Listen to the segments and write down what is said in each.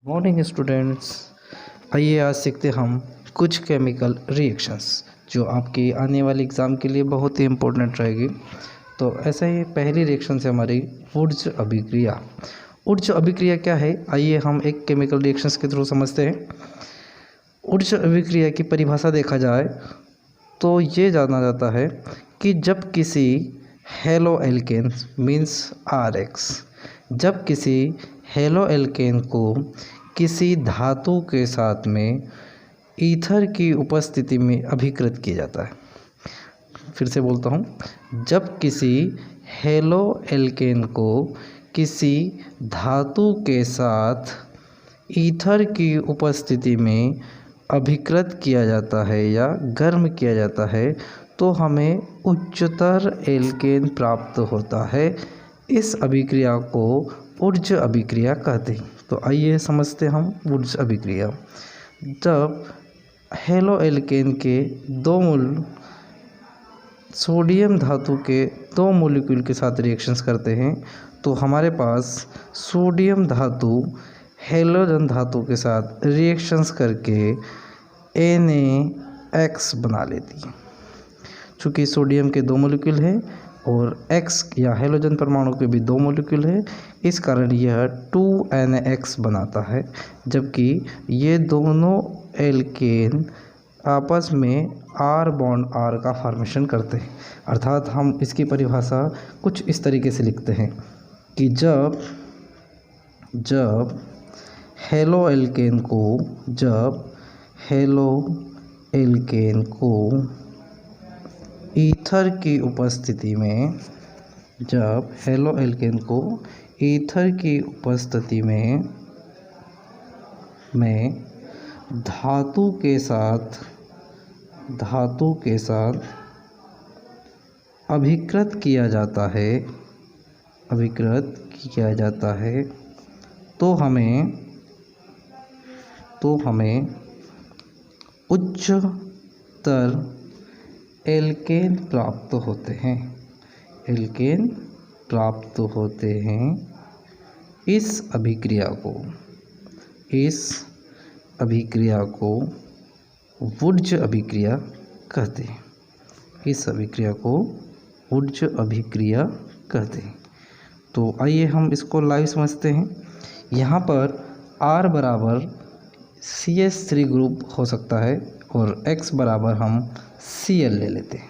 Morning students. आइए आज सीखते हम कुछ केमिकल रिएक्शंस जो आपकी आने वाले एग्ज़ाम के लिए बहुत ही इम्पोर्टेंट रहेगी। तो ऐसा ही पहली रिएक्शन से हमारी ऊर्ज अभिक्रिया। ऊर्ज अभिक्रिया क्या है, आइए हम एक केमिकल रिएक्शंस के थ्रू समझते हैं। ऊर्ज अभिक्रिया की परिभाषा देखा जाए तो ये जाना जाता है कि जब किसी हेलो एल्केन मीन्स RX, जब किसी हेलो एल्केन को किसी धातु के साथ में ईथर की उपस्थिति में अभिकृत किया जाता है। फिर से बोलता हूँ, जब किसी हेलो एल्केन को किसी धातु के साथ ईथर की उपस्थिति में अभिकृत किया जाता है या गर्म किया जाता है तो हमें उच्चतर एल्केन प्राप्त होता है। इस अभिक्रिया को ऊर्ज अभिक्रिया कहते हैं। तो आइए समझते हम ऊर्ज अभिक्रिया। जब हेलो एल्केन के दो सोडियम धातु के दो मॉलिक्यूल के साथ रिएक्शंस करते हैं तो हमारे पास सोडियम धातु हेलोजन धातु के साथ रिएक्शंस करके NaX बना लेती है। चूँकि सोडियम के दो मॉलिक्यूल हैं और X या हेलोजन परमाणु के भी दो मॉलिक्यूल है, इस कारण यह 2NaX बनाता है। जबकि ये दोनों एल्केन आपस में R बॉन्ड R का फॉर्मेशन करते हैं। अर्थात हम इसकी परिभाषा कुछ इस तरीके से लिखते हैं कि जब हेलो एल्केन को ईथर की उपस्थिति में, जब हेलो एल्केन को ईथर की उपस्थिति में धातु के साथ अभिकृत किया जाता है तो हमें उच्चतर एल्केन प्राप्त होते हैं। इस अभिक्रिया को ऊर्ज अभिक्रिया कहते हैं। तो आइए हम इसको लाइव समझते हैं। यहाँ पर R बराबर CH3 ग्रुप हो सकता है और X बराबर हम Cl ले लेते हैं।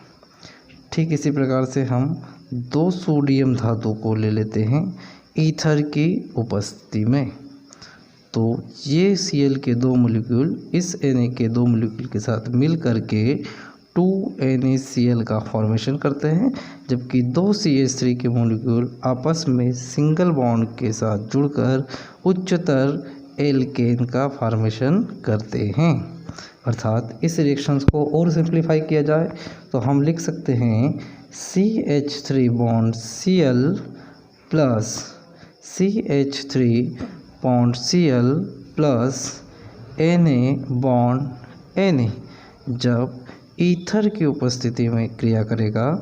ठीक इसी प्रकार से हम दो सोडियम धातु को ले लेते हैं ईथर की उपस्थिति में। तो ये Cl के दो मॉलिक्यूल इस Na के दो मॉलिक्यूल के साथ मिल करके 2NaCl का फॉर्मेशन करते हैं, जबकि दो CH3 के मॉलिक्यूल आपस में सिंगल बॉन्ड के साथ जुड़कर उच्चतर एल्केन का फॉर्मेशन करते हैं। अर्थात इस रिएक्शंस को और सिंप्लीफाई किया जाए तो हम लिख सकते हैं CH3 bond Cl plus CH3 bond Cl plus Na bond Na। जब ईथर की उपस्थिति में क्रिया करेगा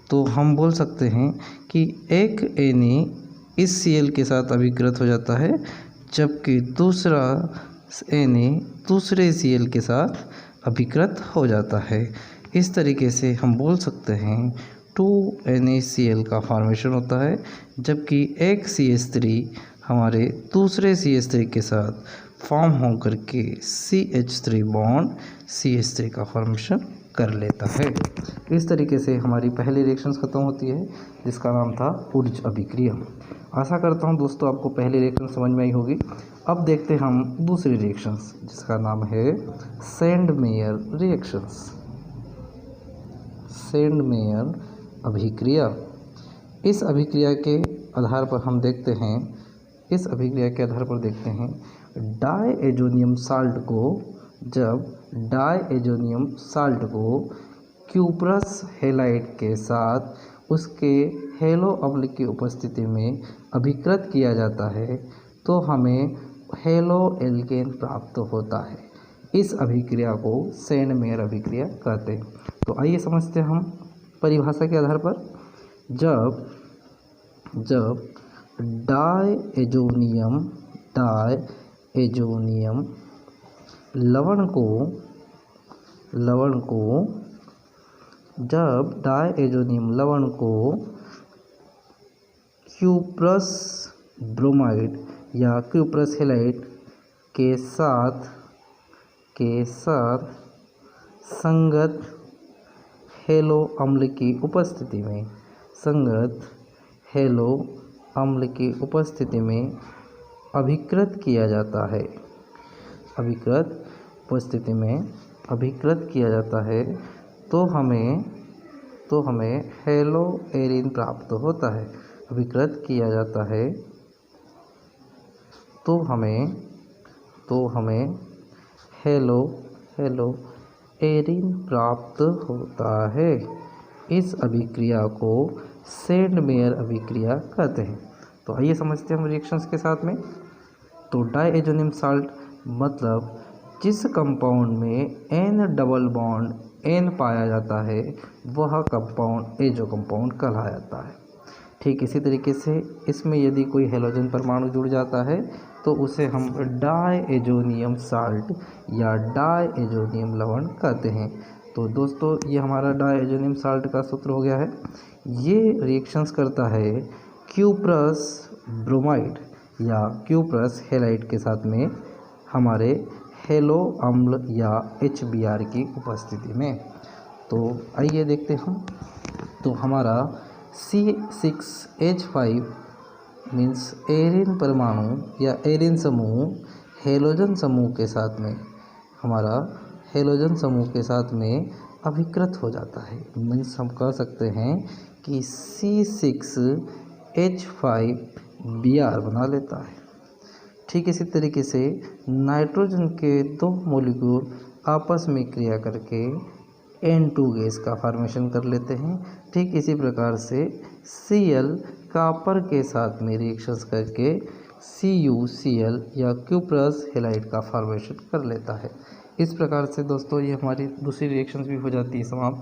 तो हम बोल सकते हैं कि एक Na इस Cl के साथ अभिकृत हो जाता है, जबकि दूसरा Na दूसरे Cl के साथ अभिकृत हो जाता है। इस तरीके से हम बोल सकते हैं 2NaCl का फॉर्मेशन होता है, जबकि एक CH3 हमारे दूसरे CH3 के साथ फॉर्म हो करके CH3 बॉन्ड CH3 का फॉर्मेशन कर लेता है। इस तरीके से हमारी पहली रिएक्शंस खत्म होती है जिसका नाम था ऊर्ज अभिक्रिया। आशा करता हूँ दोस्तों आपको पहली रिएक्शन समझ में आई होगी। अब देखते हैं हम दूसरी रिएक्शंस जिसका नाम है सेंडमेयर रिएक्शंस। सेंडमेयर अभिक्रिया। इस अभिक्रिया के आधार पर हम देखते हैं, डायएजोनियम साल्ट को, जब डायएजोनियम साल्ट को क्यूप्रस हेलाइड के साथ उसके हेलो अम्ल की उपस्थिति में अभिकृत किया जाता है तो हमें हेलो एल्केन प्राप्त होता है। इस अभिक्रिया को सेंडमेयर अभिक्रिया कहते हैं। तो आइए समझते हैं हम परिभाषा के आधार पर। जब डायएजोनियम एजोनियम लवण को जब डायएजोनियम लवण को क्यूप्रस ब्रोमाइड या क्यूप्रस हैलाइड के साथ संगत हेलो अम्ल की उपस्थिति में अभिकृत किया जाता है तो हमें हेलो एरिन प्राप्त होता है। अभिकृत किया जाता है तो हमें हेलो एरिन प्राप्त होता है। इस अभिक्रिया को सेंडमेयर अभिक्रिया कहते हैं। तो आइए समझते हैं हम रिएक्शंस के साथ में। तो डायएजोनियम साल्ट मतलब जिस कंपाउंड में N डबल बॉन्ड N पाया जाता है वह कंपाउंड एजो कंपाउंड कहलाया जाता है। ठीक इसी तरीके से इसमें यदि कोई हेलोजन परमाणु जुड़ जाता है तो उसे हम डायएजोनियम साल्ट या डायएजोनियम लवण कहते हैं। तो दोस्तों ये हमारा डायएजोनियम साल्ट का सूत्र हो गया है। ये रिएक्शंस करता है क्यूप्रस ब्रोमाइड या क्यूप्रस हैलाइड के साथ में हमारे हेलो अम्ल या HBr की उपस्थिति में। तो आइए देखते हम। तो हमारा C6H5 मीन्स एरिन परमाणु या एरिन समूह हेलोजन समूह के साथ में अभिकृत हो जाता है। मीन्स हम कह सकते हैं कि C6H5Br बना लेता है। ठीक इसी तरीके से नाइट्रोजन के दो मॉलिक्यूल आपस में क्रिया करके N2 गैस का फॉर्मेशन कर लेते हैं। ठीक इसी प्रकार से Cl कॉपर के साथ में रिएक्शंस करके CuCl या क्यूप्रस हैलाइड का फॉर्मेशन कर लेता है। इस प्रकार से दोस्तों ये हमारी दूसरी रिएक्शंस भी हो जाती है समाप्त।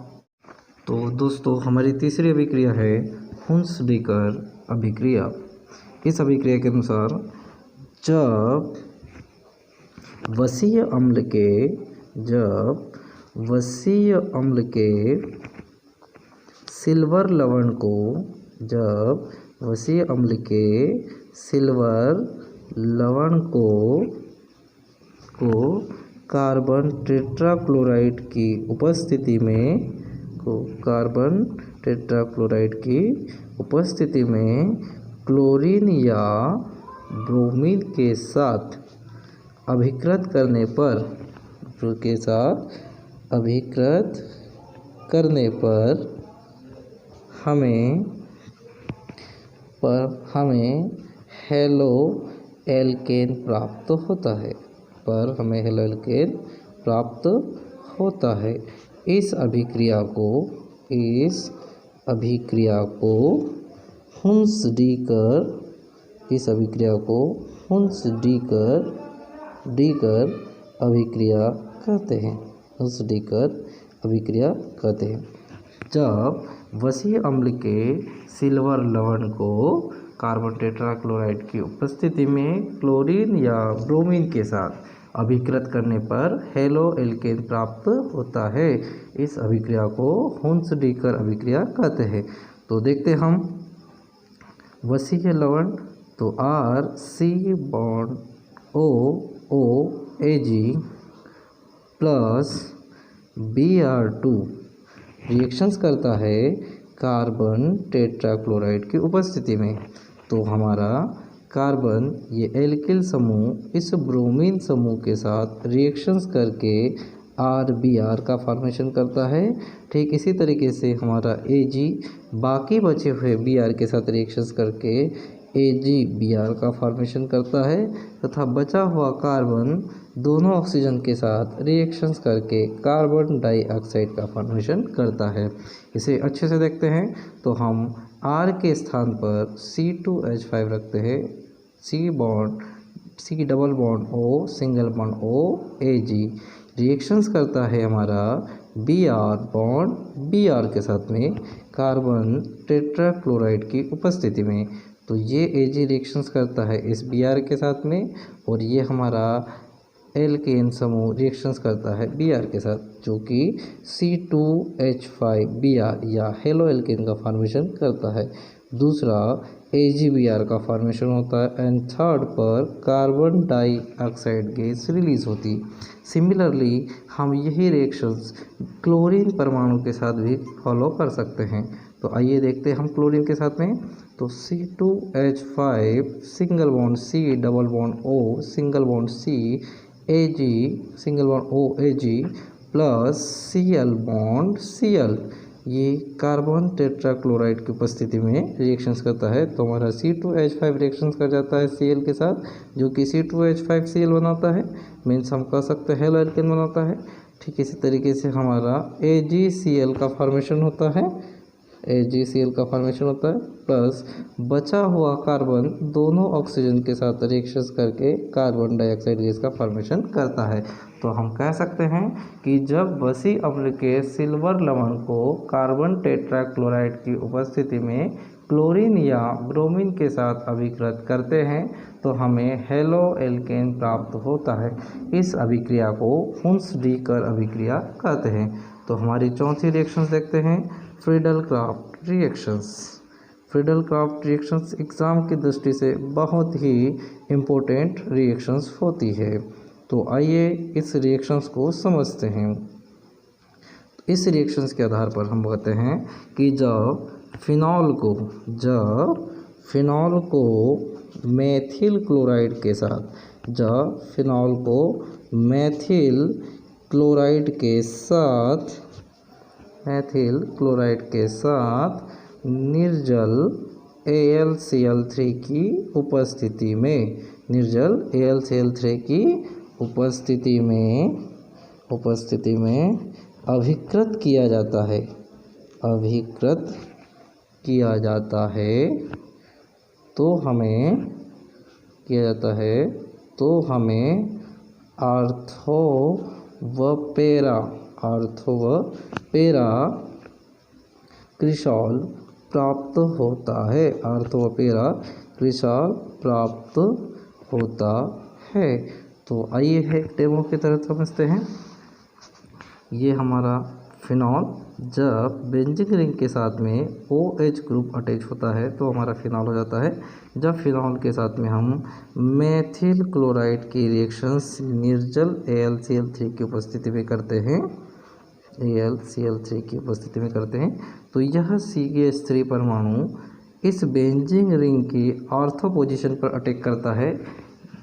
तो दोस्तों हमारी तीसरी अभिक्रिया है हुंस-डीकर अभिक्रिया। इस अभिक्रिया के अनुसार जब वसीय अम्ल के सिल्वर लवण को कार्बन टेट्राक्लोराइड की उपस्थिति में क्लोरीन या ब्रोमीन के साथ अभिकृत करने पर हमें हेलो एल्केन प्राप्त होता है। इस अभिक्रिया को हुंस-डीकर अभिक्रिया कहते हैं। जब वसीय अम्ल के सिल्वर लवण को कार्बन टेट्राक्लोराइड की उपस्थिति में क्लोरीन या ब्रोमीन के साथ अभिकृत करने पर हेलो एल्केन प्राप्त होता है। इस अभिक्रिया को हुंस-डीकर अभिक्रिया कहते हैं। तो देखते हम वसीय लवण तो RC bond OOAg plus Br2 reactions करता है कार्बन टेट्राक्लोराइड की उपस्थिति में। तो हमारा कार्बन ये एल्किल समूह इस ब्रोमीन समूह के साथ रिएक्शंस करके RBr का फॉर्मेशन करता है। ठीक इसी तरीके से हमारा Ag बाकी बचे हुए Br के साथ रिएक्शंस करके AgBr का फॉर्मेशन करता है तथा बचा हुआ कार्बन दोनों ऑक्सीजन के साथ रिएक्शंस करके कार्बन डाइऑक्साइड का फॉर्मेशन करता है। इसे अच्छे से देखते हैं तो हम R के स्थान पर C2H5 रखते हैं। C double bond O single bond O Ag reactions करता है हमारा Br बॉन्ड Br के साथ में कार्बन टेट्राक्लोराइड की उपस्थिति में। तो ये Ag रिएक्शंस करता है इस Br के साथ में, और ये हमारा एल्केन समूह रिएक्शंस करता है Br के साथ, जो कि C2H5Br या हेलो एल्केन का फॉर्मेशन करता है। दूसरा AgBr का फॉर्मेशन होता है, एंड थर्ड पर कार्बन डाइऑक्साइड गैस रिलीज होती। सिमिलरली हम यही रिएक्शंस क्लोरीन परमाणु के साथ भी फॉलो कर सकते हैं। तो आइए देखते हैं हम क्लोरीन के साथ में। तो C2H5 single bond C double bond O single bond C Ag single bond O Ag plus Cl bond Cl, ये कार्बन टेट्राक्लोराइड की उपस्थिति में रिएक्शंस करता है। तो हमारा C2H5 रिएक्शंस कर जाता है Cl के साथ, जो कि C2H5Cl बनाता है, मीन्स हम कह सकते हैं हेलो एल्केन बनाता है। ठीक इसी तरीके से हमारा AgCl का फॉर्मेशन होता है, AgCl का फॉर्मेशन होता है, प्लस बचा हुआ कार्बन दोनों ऑक्सीजन के साथ रिएक्शंस करके कार्बन डाइऑक्साइड गैस का फॉर्मेशन करता है। तो हम कह सकते हैं कि जब बसी अम्ल के सिल्वर लवण को कार्बन टेट्राक्लोराइड की उपस्थिति में क्लोरीन या ब्रोमीन के साथ अभिकृत करते हैं तो हमें हेलो एल्केन प्राप्त होता है। इस अभिक्रिया को हुंस-डीकर अभिक्रिया कहते हैं। तो हमारी चौथी रिएक्शंस देखते हैं, Friedel-Crafts reactions. Friedel-Crafts reactions exam की दृष्टि से बहुत ही इम्पोर्टेंट रिएक्शंस होती है। तो आइए इस रिएक्शंस को समझते हैं। इस रिएक्शंस के आधार पर हम कहते हैं कि जब फिनॉल को मेथिल क्लोराइड के साथ निर्जल AlCl3 की उपस्थिति में अभिकृत किया जाता है तो हमें आर्थो व पैरा क्रिसॉल प्राप्त होता है। तो आइए है डेमो की तरह समझते हैं। ये हमारा फिनॉल जब बेंजीन रिंग के साथ में OH ग्रुप अटैच होता है तो हमारा फिनॉल हो जाता है। जब फिनॉल के साथ में हम मेथिल क्लोराइड की रिएक्शंस निर्जल AlCl3 की उपस्थिति में करते हैं, तो यह CH3 परमाणु इस बेंजीन रिंग की ऑर्थो पोजीशन पर अटैक करता है।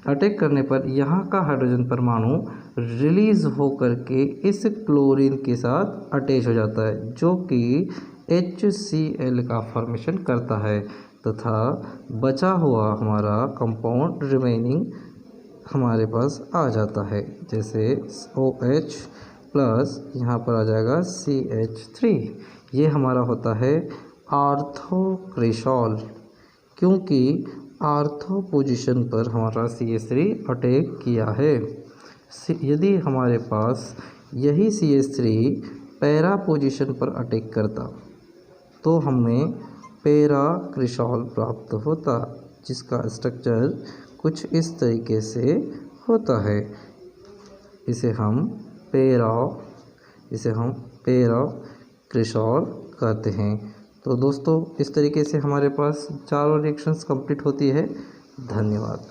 अटैक करने पर यहाँ का हाइड्रोजन परमाणु रिलीज होकर के इस क्लोरीन के साथ अटैच हो जाता है, जो कि HCl का फॉर्मेशन करता है, तथा बचा हुआ हमारा कंपाउंड रिमेनिंग हमारे पास आ जाता है, जैसे OH प्लस यहाँ पर आ जाएगा CH3। ये हमारा होता है आर्थोक्रिसॉल, क्योंकि आर्थो पोजीशन पर हमारा CH3 अटैक किया है। यदि हमारे पास यही CH3 पैरा पोजीशन पर अटैक करता तो हमें पैरा क्रिसॉल प्राप्त होता, जिसका स्ट्रक्चर कुछ इस तरीके से होता है। इसे हम पैरा क्रिसॉल कहते हैं। तो दोस्तों इस तरीके से हमारे पास चारों रिएक्शंस कंप्लीट होती है। धन्यवाद।